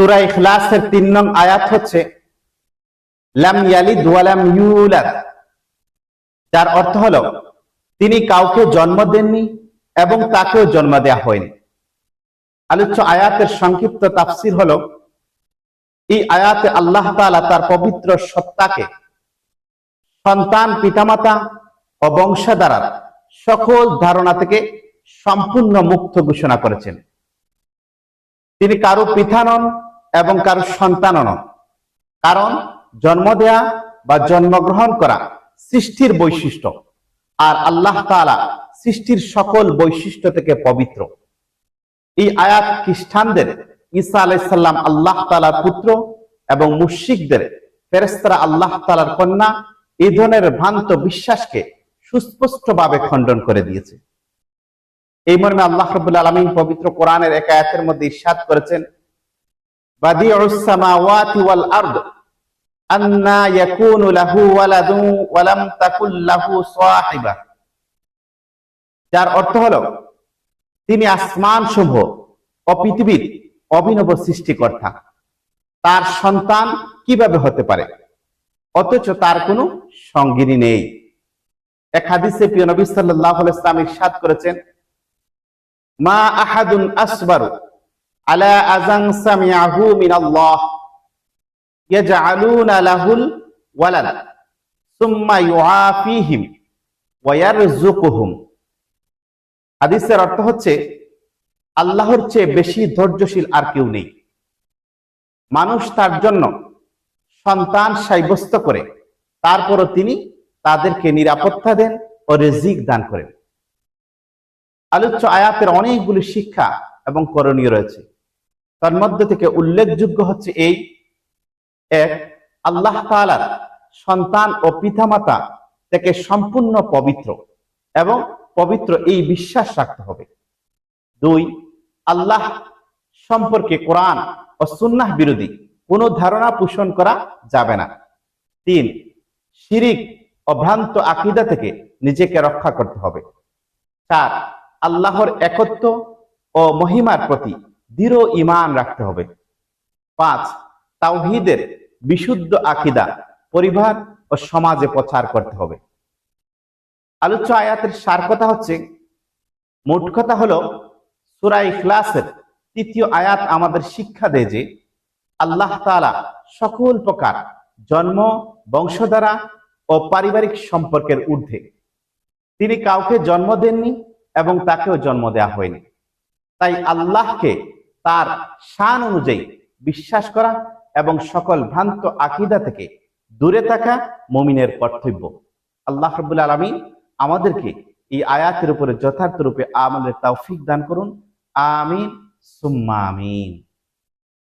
সূরা ইখলাসের ৩ নং আয়াত হচ্ছে লাম ইয়ালিদ ওয়া লাম ইউলাদ, যার অর্থ হলো তিনি কাউকে জন্ম দেননি এবং তাকেও জন্ম দেয়া হয়নি। আলোচ্য আয়াতের সংক্ষিপ্ত তাফসীর হলো, এই আয়াতে আল্লাহ তাআলা তার পবিত্র সত্তাকে সন্তান, পিতামাতা ও বংশধারার সকল ধারণা থেকে সম্পূর্ণ মুক্ত ঘোষণা করেছেন। তিনি কারো পিতা নন এবং কারো সন্তানও নন, কারণ জন্ম দেয়া বা জন্মগ্রহণ করা সৃষ্টির বৈশিষ্ট্য, আর আল্লাহ তাআলা সৃষ্টির সকল বৈশিষ্ট্য থেকে পবিত্র। এই আয়াত খ্রিস্টানদের ঈসা আলাইহিস সালাম আল্লাহ তাআলার পুত্র এবং মুশরিকদের ফেরেশতারা আল্লাহ তাআলার কন্যা এই ধরনের ভ্রান্ত বিশ্বাসকে সুস্পষ্টভাবে খণ্ডন করে দিয়েছে। এই মর্মে আল্লাহ রাব্বুল আলামিন পবিত্র কোরআনের এক আয়াতের মধ্যে ইরশাদ করেছেন, বাদিউস সামাওয়াতি ওয়াল আরদ আন্না ইয়াকুনু লাহু ওয়ালাদুন ওয়া লাম তাকুল লাহু সাহিবা, যার অর্থ হলো তিনি আসমান সমূহ ও পৃথিবীর অভিনব সৃষ্টিকর্তা, তার সন্তান কিভাবে হতে পারে অথচ তার কোনো সঙ্গিনী নেই। এক হাদিসে প্রিয় নবী সাল্লাল্লাহু আলাইহি ওয়াসাল্লাম ইরশাদ করেছেন, মা আহাদুন আসবারু আলা আযান সামিআহু মিনাল্লাহ ইয়াজআলুনা লাহুল ওয়ালাদ সুম্মা ইউআফিহিম ওয়া ইয়ারযুকুহুম। হাদিসের অর্থ হচ্ছে, আল্লাহর চেয়ে বেশি ধৈর্যশীল আর কেউ নেই। মানুষ তার জন্য সন্তান সাব্যস্ত করে, তারপরও তিনি তাদেরকে নিরাপত্তা দেন ও রিজিক দান করেন। আলোচ্য আয়াতের অনেকগুলি শিক্ষা এবং করণীয় রয়েছে। তার মধ্যে থেকে উল্লেখযোগ্য হচ্ছে এই এক, আল্লাহ তাআলার সন্তান ও পিতামাতা থেকে সম্পূর্ণ পবিত্র এবং পবিত্র এই বিশ্বাস রাখতে হবে। ২, আল্লাহ সম্পর্কে কোরআন ও সুন্নাহ বিরোধী কোনো ধারণা পোষণ করা যাবে না। ৩, শিরিক ও ভ্রান্ত আকীদা থেকে নিজেকে রক্ষা করতে হবে। ৪, আল্লাহর একত্ব ও মহিমার প্রতি দৃঢ় ঈমান রাখতে হবে। ৫, তাওহীদের বিশুদ্ধ আকীদা পরিবার ও সমাজে প্রচার করতে হবে। আলোচ্য আয়াতের সার কথা হচ্ছে, মোট কথা হলো, সূরা ইখলাসের ৩য় আয়াত আমাদের শিক্ষা দেয় যে আল্লাহ তাআলা সকল প্রকার জন্ম, বংশধারা ও পারিবারিক সম্পর্কের ঊর্ধ্বে। তিনি কাউকে জন্ম দেননি এবং তাকেও জন্ম দেয়া হয়নি। তাই আল্লাহকে তার শান অনুযায়ী বিশ্বাস করা এবং সকল ভ্রান্ত আকীদা থেকে দূরে থাকা মুমিনের কর্তব্য। আল্লাহ রাব্বুল আলামিন আমাদেরকে এই আয়াতের উপরে যথার্থ রূপে আমলের তৌফিক দান করুন। আমিন সুম্মা আমিন।